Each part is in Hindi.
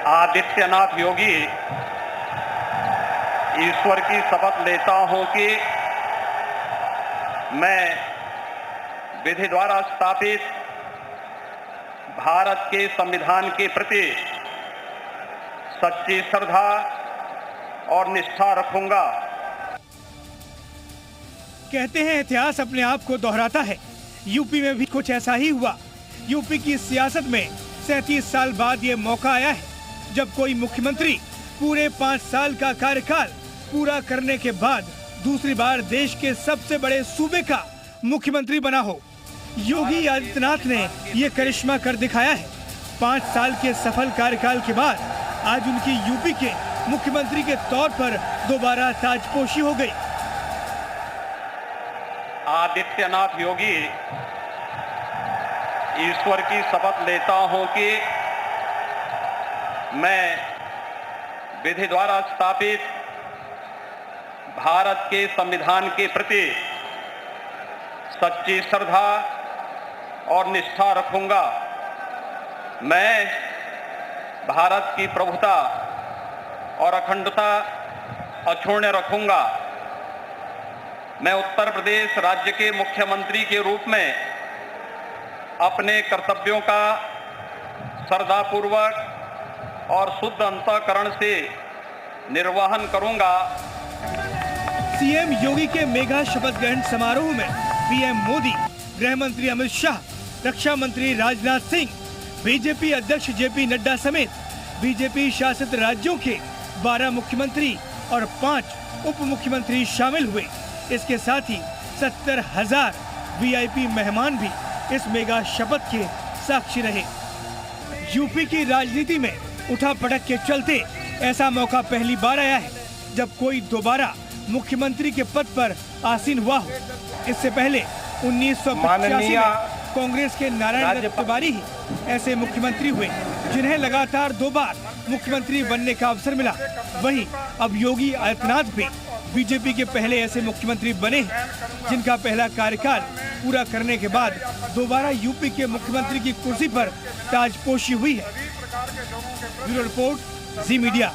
आदित्यनाथ योगी ईश्वर की शपथ लेता हूं कि मैं विधि द्वारा स्थापित भारत के संविधान के प्रति सच्ची श्रद्धा और निष्ठा रखूंगा। कहते हैं इतिहास अपने आप को दोहराता है। यूपी में भी कुछ ऐसा ही हुआ। यूपी की सियासत में 37 साल बाद ये मौका आया है जब कोई मुख्यमंत्री पूरे 5 साल का कार्यकाल पूरा करने के बाद दूसरी बार देश के सबसे बड़े सूबे का मुख्यमंत्री बना हो। योगी आदित्यनाथ ने ये करिश्मा कर दिखाया है। 5 साल के सफल कार्यकाल के बाद आज उनकी यूपी के मुख्यमंत्री के तौर पर दोबारा ताजपोशी हो गई। आदित्यनाथ योगी ईश्वर की शपथ लेता हूं कि मैं विधि द्वारा स्थापित भारत के संविधान के प्रति सच्ची श्रद्धा और निष्ठा रखूंगा। मैं भारत की प्रभुता और अखंडता अक्षुण्ण रखूंगा। मैं उत्तर प्रदेश राज्य के मुख्यमंत्री के रूप में अपने कर्तव्यों का श्रद्धापूर्वक और शुद्ध अंतःकरण से निर्वहन करूंगा। सीएम योगी के मेगा शपथ ग्रहण समारोह में पीएम मोदी, गृह मंत्री अमित शाह, रक्षा मंत्री राजनाथ सिंह, बीजेपी अध्यक्ष जेपी नड्डा समेत बीजेपी शासित राज्यों के 12 मुख्यमंत्री और 5 उप मुख्यमंत्री शामिल हुए। इसके साथ ही 70,000 वीआईपी मेहमान भी इस मेगा शपथ के साक्षी रहे। यूपी की राजनीति में उठापटक के चलते ऐसा मौका पहली बार आया है जब कोई दोबारा मुख्यमंत्री के पद पर आसीन हुआ हो। इससे पहले 1985 में कांग्रेस के नारायण दत्त तिवारी ही ऐसे मुख्यमंत्री हुए जिन्हें लगातार 2 बार मुख्यमंत्री बनने का अवसर मिला। वहीं अब योगी आदित्यनाथ भी बीजेपी के पहले ऐसे मुख्यमंत्री बने हैं जिनका पहला कार्यकाल पूरा करने के बाद दोबारा यूपी के मुख्यमंत्री की कुर्सी पर ताजपोशी हुई है। ब्यूरो रिपोर्ट, जी मीडिया।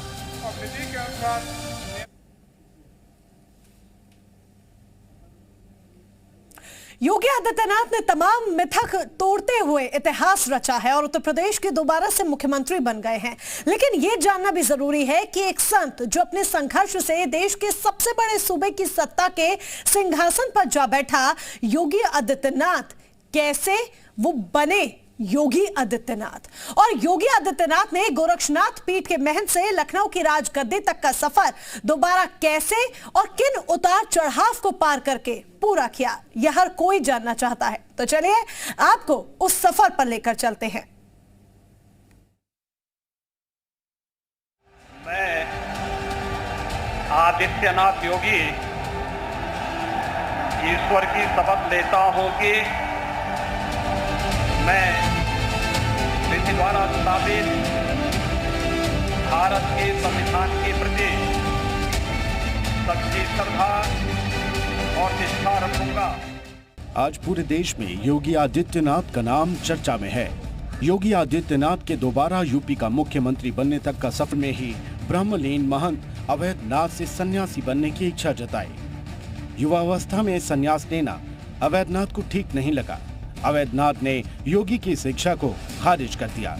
योगी आदित्यनाथ ने तमाम मिथक तोड़ते हुए इतिहास रचा है और उत्तर प्रदेश के दोबारा से मुख्यमंत्री बन गए हैं। लेकिन यह जानना भी जरूरी है कि एक संत जो अपने संघर्ष से देश के सबसे बड़े सूबे की सत्ता के सिंहासन पर जा बैठा, योगी आदित्यनाथ कैसे वो बने योगी आदित्यनाथ। और योगी आदित्यनाथ ने गोरक्षनाथ पीठ के महंत से लखनऊ की राजगद्दी तक का सफर दोबारा कैसे और किन उतार चढ़ाव को पार करके पूरा किया, यह हर कोई जानना चाहता है। तो चलिए आपको उस सफर पर लेकर चलते हैं। मैं आदित्यनाथ योगी ईश्वर की शपथ लेता हूं कि मैं विधि द्वारा स्थापित भारत के संविधान के प्रति सच्ची श्रद्धा और निष्ठा रखूंगा। आज पूरे देश में योगी आदित्यनाथ का नाम चर्चा में है। योगी आदित्यनाथ के दोबारा यूपी का मुख्यमंत्री बनने तक का सफर में ही ब्रह्मलीन महंत अवैधनाथ से सन्यासी बनने की इच्छा जताई। युवावस्था में संन्यास लेना अवैधनाथ को ठीक नहीं लगा। अवैधनाथ ने योगी की शिक्षा को खारिज कर दिया।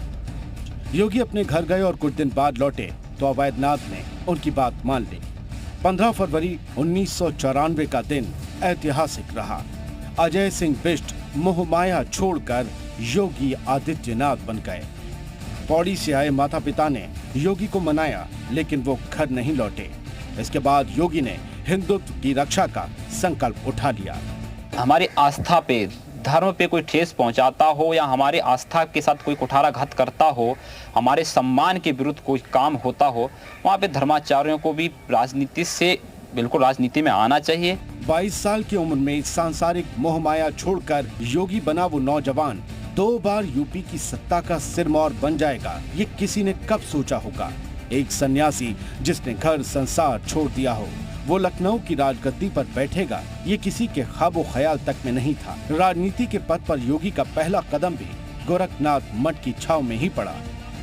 योगी अपने घर गए और कुछ दिन बाद लौटे तो अवैधनाथ ने उनकी बात मान ली। 15 फरवरी 1994 का दिन ऐतिहासिक रहा। अजय सिंह बिष्ट मोहमाया छोड़कर योगी आदित्यनाथ बन गए। पौड़ी से आए माता पिता ने योगी को मनाया, लेकिन वो घर नहीं लौटे। इसके बाद योगी ने हिंदुत्व की रक्षा का संकल्प उठा लिया। हमारी आस्था पे, धर्म पे कोई ठेस पहुंचाता हो या हमारे आस्था के साथ कोई कुठाराघात करता हो, हमारे सम्मान के विरुद्ध कोई काम होता हो, वहाँ पे धर्माचार्यों को भी राजनीति से बिल्कुल राजनीति में आना चाहिए। 22 साल की उम्र में सांसारिक मोहमाया छोड़कर योगी बना वो नौजवान 2 बार यूपी की सत्ता का सिरमौर बन जाएगा, ये किसी ने कब सोचा होगा। एक सन्यासी जिसने घर संसार छोड़ दिया हो, वो लखनऊ की राजगद्दी पर बैठेगा, ये किसी के ख्वाबो ख्याल तक में नहीं था। राजनीति के पथ पर योगी का पहला कदम भी गोरखनाथ मठ की छाव में ही पड़ा।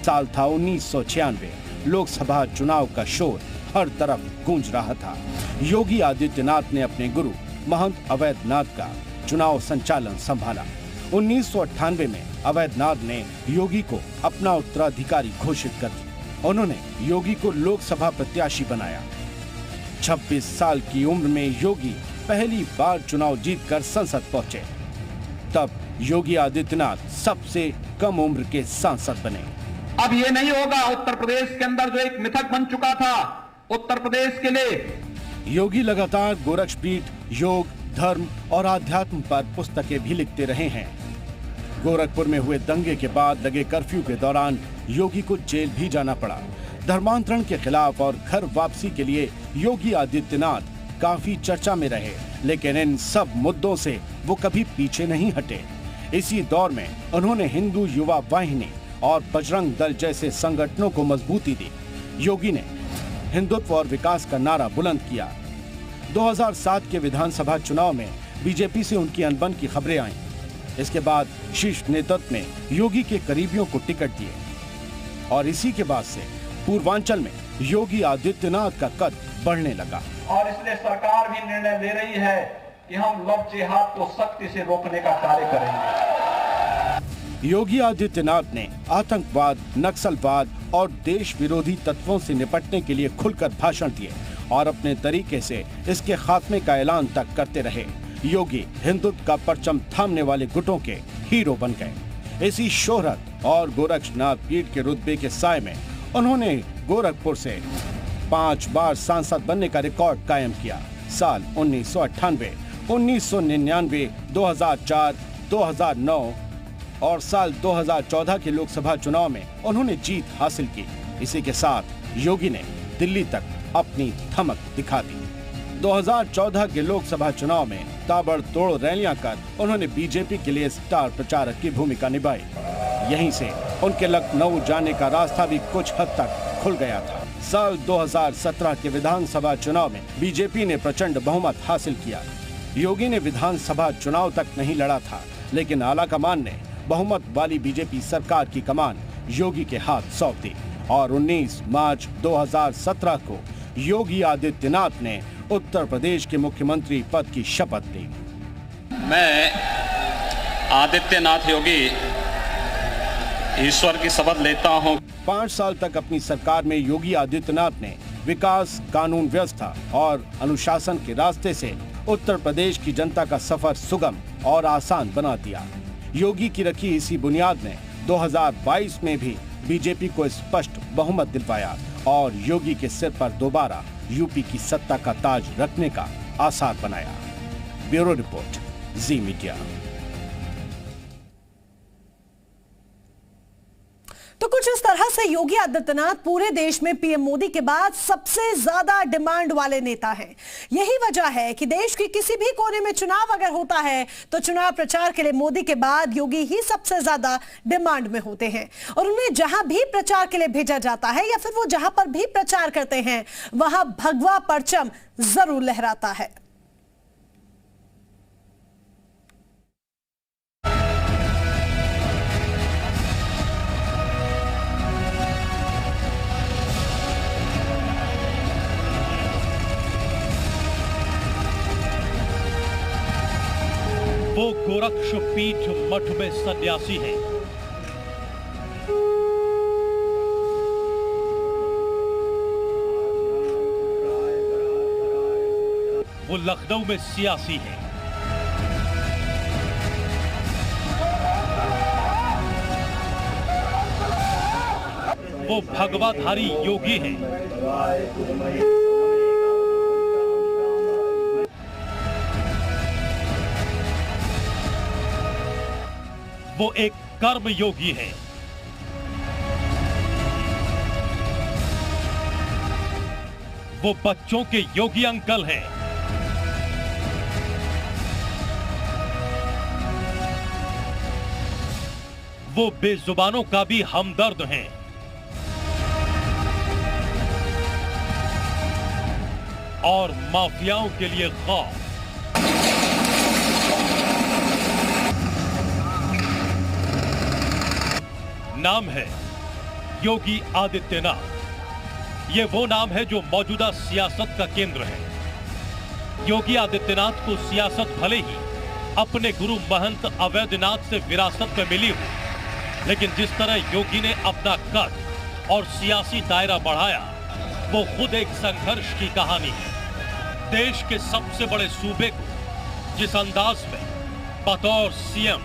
साल था 1996। लोकसभा चुनाव का शोर हर तरफ गूंज रहा था। योगी आदित्यनाथ ने अपने गुरु महंत अवैधनाथ का चुनाव संचालन संभाला। 1998 में अवैधनाथ ने योगी को अपना उत्तराधिकारी घोषित कर दिया। उन्होंने योगी को लोकसभा प्रत्याशी बनाया। 26 साल की उम्र में योगी पहली बार चुनाव जीतकर संसद पहुंचे। तब योगी आदित्यनाथ सबसे कम उम्र के सांसद बने। अब ये नहीं होगा। उत्तर प्रदेश के अंदर जो एक मिथक बन चुका था उत्तर प्रदेश के लिए। योगी लगातार गोरक्षपीठ, योग, धर्म और आध्यात्म पर पुस्तकें भी लिखते रहे हैं। गोरखपुर में हुए दंगे के बाद लगे कर्फ्यू के दौरान योगी को जेल भी जाना पड़ा। धर्मांतरण के खिलाफ और घर वापसी के लिए योगी आदित्यनाथ काफी चर्चा में रहे, लेकिन इन सब मुद्दों से वो कभी पीछे नहीं हटे। इसी दौर में उन्होंने हिंदू युवा वाहिनी और बजरंग दल जैसे संगठनों को मजबूती दी। योगी ने हिंदुत्व और विकास का नारा बुलंद किया। 2007 के विधानसभा चुनाव में बीजेपी से उनकी अनबन की खबरें आईं। इसके बाद शीर्ष नेतृत्व ने योगी के करीबियों को टिकट दिए और इसी के बाद से पूर्वांचल में योगी आदित्यनाथ का कद बढ़ने लगा। और इसलिए सरकार भी निर्णय ले रही है कि हम लव जिहाद को सख्ती से रोकने का कार्य करेंगे। योगी आदित्यनाथ ने आतंकवाद, नक्सलवाद और देश विरोधी तत्वों से निपटने के लिए खुलकर भाषण दिए और अपने तरीके से इसके खात्मे का ऐलान तक करते रहे। योगी हिंदुत्व का परचम थामने वाले गुटों के हीरो बन गए। इसी शोहरत और गोरक्षनाथ पीठ के रुतबे के साए में उन्होंने गोरखपुर से 5 बार सांसद बनने का रिकॉर्ड कायम किया। साल 1998, 1999, 2004, 2009 और साल 2014 के लोकसभा चुनाव में उन्होंने जीत हासिल की। इसी के साथ योगी ने दिल्ली तक अपनी धमक दिखा दी। 2014 के लोकसभा चुनाव में ताबड़तोड़ रैलियां कर उन्होंने बीजेपी के लिए स्टार प्रचारक की भूमिका निभाई। यहीं से उनके लखनऊ जाने का रास्ता भी कुछ हद तक खुल गया था। साल 2017 के विधानसभा चुनाव में बीजेपी ने प्रचंड बहुमत हासिल किया। योगी ने विधानसभा चुनाव तक नहीं लड़ा था, लेकिन आलाकमान ने बहुमत वाली बीजेपी सरकार की कमान योगी के हाथ सौंप दी और 19 मार्च 2017 को योगी आदित्यनाथ ने उत्तर प्रदेश के मुख्यमंत्री पद की शपथ ली। मैं आदित्यनाथ योगी ईश्वर की शपथ लेता हूं। 5 साल तक अपनी सरकार में योगी आदित्यनाथ ने विकास, कानून व्यवस्था और अनुशासन के रास्ते से उत्तर प्रदेश की जनता का सफर सुगम और आसान बना दिया। योगी की रखी इसी बुनियाद ने 2022 में भी बीजेपी को स्पष्ट बहुमत दिलवाया और योगी के सिर पर दोबारा यूपी की सत्ता का ताज रखने का आसार बनाया। ब्यूरो रिपोर्ट, जी मीडिया। तो कुछ इस तरह से योगी आदित्यनाथ पूरे देश में पीएम मोदी के बाद सबसे ज्यादा डिमांड वाले नेता हैं। यही वजह है कि देश के किसी भी कोने में चुनाव अगर होता है तो चुनाव प्रचार के लिए मोदी के बाद योगी ही सबसे ज्यादा डिमांड में होते हैं और उन्हें जहां भी प्रचार के लिए भेजा जाता है या फिर वो जहां पर भी प्रचार करते हैं वहां भगवा परचम जरूर लहराता है। वो गोरक्षपीठ मठ में सन्यासी हैं। वो लखनऊ में सियासी हैं। वो भगवाधारी योगी हैं। वो एक कर्म योगी है। वो बच्चों के योगी अंकल हैं। वो बेजुबानों का भी हमदर्द हैं। और माफियाओं के लिए खौफ। नाम है योगी आदित्यनाथ। ये वो नाम है जो मौजूदा सियासत का केंद्र है। योगी आदित्यनाथ को सियासत भले ही अपने गुरु महंत अवैधनाथ से विरासत में मिली हो, लेकिन जिस तरह योगी ने अपना कद और सियासी दायरा बढ़ाया, वो खुद एक संघर्ष की कहानी है। देश के सबसे बड़े सूबे को जिस अंदाज में बतौर सीएम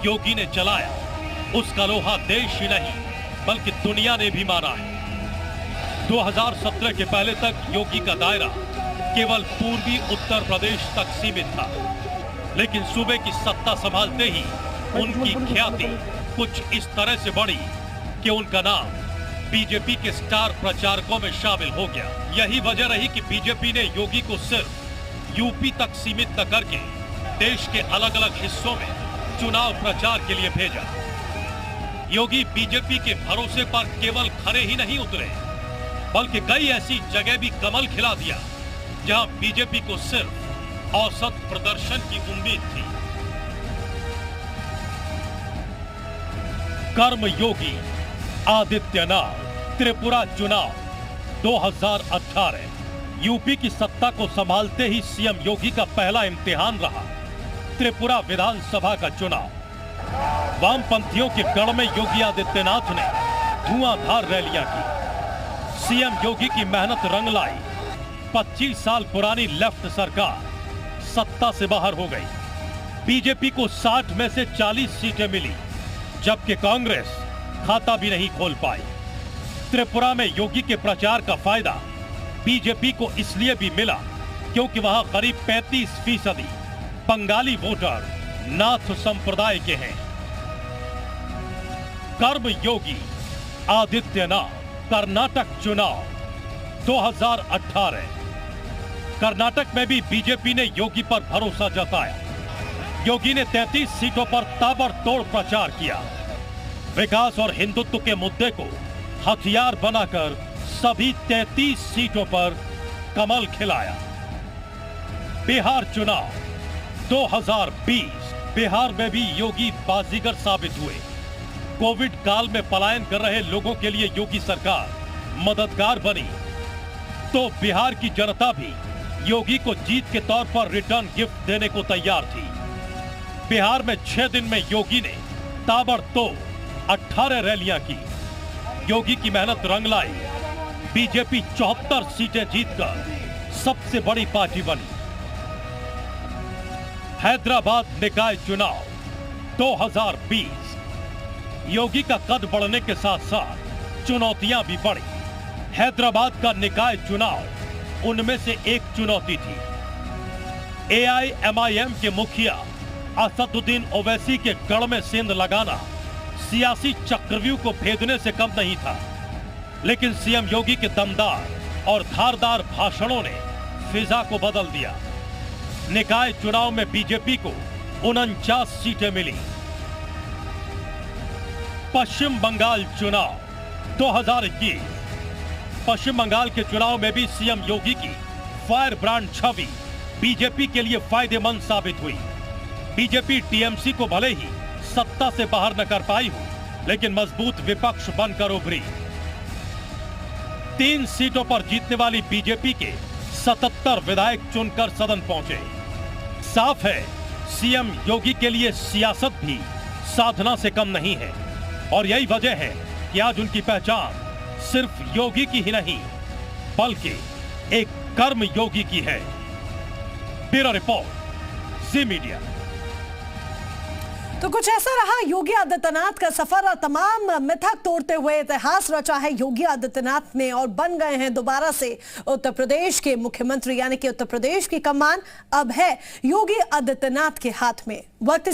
योगी ने चलाया, उसका लोहा देश ही नहीं बल्कि दुनिया ने भी माना है। 2017 के पहले तक योगी का दायरा केवल पूर्वी उत्तर प्रदेश तक सीमित था, लेकिन सूबे की सत्ता संभालते ही उनकी ख्याति कुछ इस तरह से बढ़ी कि उनका नाम बीजेपी के स्टार प्रचारकों में शामिल हो गया। यही वजह रही कि बीजेपी ने योगी को सिर्फ यूपी तक सीमित न करके देश के अलग अलग हिस्सों में चुनाव प्रचार के लिए भेजा। योगी बीजेपी के भरोसे पर केवल खरे ही नहीं उतरे, बल्कि कई ऐसी जगह भी कमल खिला दिया जहां बीजेपी को सिर्फ औसत प्रदर्शन की उम्मीद थी। कर्मयोगी आदित्यनाथ त्रिपुरा चुनाव 2018। यूपी की सत्ता को संभालते ही सीएम योगी का पहला इम्तिहान रहा त्रिपुरा विधानसभा का चुनाव। वामपंथियों के गढ़ में योगी आदित्यनाथ ने धुआंधार रैलियां की। सीएम योगी की मेहनत रंग लाई। 25 साल पुरानी लेफ्ट सरकार सत्ता से बाहर हो गई। बीजेपी को 60 में से 40 सीटें मिली, जबकि कांग्रेस खाता भी नहीं खोल पाई। त्रिपुरा में योगी के प्रचार का फायदा बीजेपी को इसलिए भी मिला क्योंकि वहां करीब 35% बंगाली वोटर नाथ संप्रदाय के हैं। कर्मयोगी आदित्यनाथ कर्नाटक चुनाव 2018। कर्नाटक में भी बीजेपी ने योगी पर भरोसा जताया। योगी ने 33 सीटों पर ताबड़तोड़ प्रचार किया। विकास और हिंदुत्व के मुद्दे को हथियार बनाकर सभी 33 सीटों पर कमल खिलाया। बिहार चुनाव 2020। बिहार में भी योगी बाजीगर साबित हुए। कोविड काल में पलायन कर रहे लोगों के लिए योगी सरकार मददगार बनी, तो बिहार की जनता भी योगी को जीत के तौर पर रिटर्न गिफ्ट देने को तैयार थी। बिहार में 6 दिन में योगी ने ताबड़तोड़ 18 रैलियां की। योगी की मेहनत रंग लाई। बीजेपी 74 सीटें जीतकर सबसे बड़ी पार्टी बनी। हैदराबाद निकाय चुनाव 2020। योगी का कद बढ़ने के साथ साथ चुनौतियां भी बढ़ी। हैदराबाद का निकाय चुनाव उनमें से एक चुनौती थी। AIMIM के मुखिया असदुद्दीन ओवैसी के गढ़ में सेंध लगाना सियासी चक्रव्यूह को भेदने से कम नहीं था, लेकिन सीएम योगी के दमदार और धारदार भाषणों ने फिजा को बदल दिया। निकाय चुनाव में बीजेपी को 49 सीटें मिली। पश्चिम बंगाल चुनाव 2021। पश्चिम बंगाल के चुनाव में भी सीएम योगी की फायर ब्रांड छवि बीजेपी के लिए फायदेमंद साबित हुई। बीजेपी टीएमसी को भले ही सत्ता से बाहर न कर पाई हो, लेकिन मजबूत विपक्ष बनकर उभरी। 3 सीटों पर जीतने वाली बीजेपी के 77 विधायक चुनकर सदन पहुंचे। साफ है, सीएम योगी के लिए सियासत भी साधना से कम नहीं है, और यही वजह है कि आज उनकी पहचान सिर्फ योगी की ही नहीं बल्कि एक कर्म योगी की है। ब्यूरो रिपोर्ट, जी मीडिया। तो कुछ ऐसा रहा योगी आदित्यनाथ का सफर, और तमाम मिथक तोड़ते हुए इतिहास रचा है योगी आदित्यनाथ ने, और बन गए हैं दोबारा से उत्तर प्रदेश के मुख्यमंत्री। यानी कि उत्तर प्रदेश की कमान अब है योगी आदित्यनाथ के हाथ में। वक्त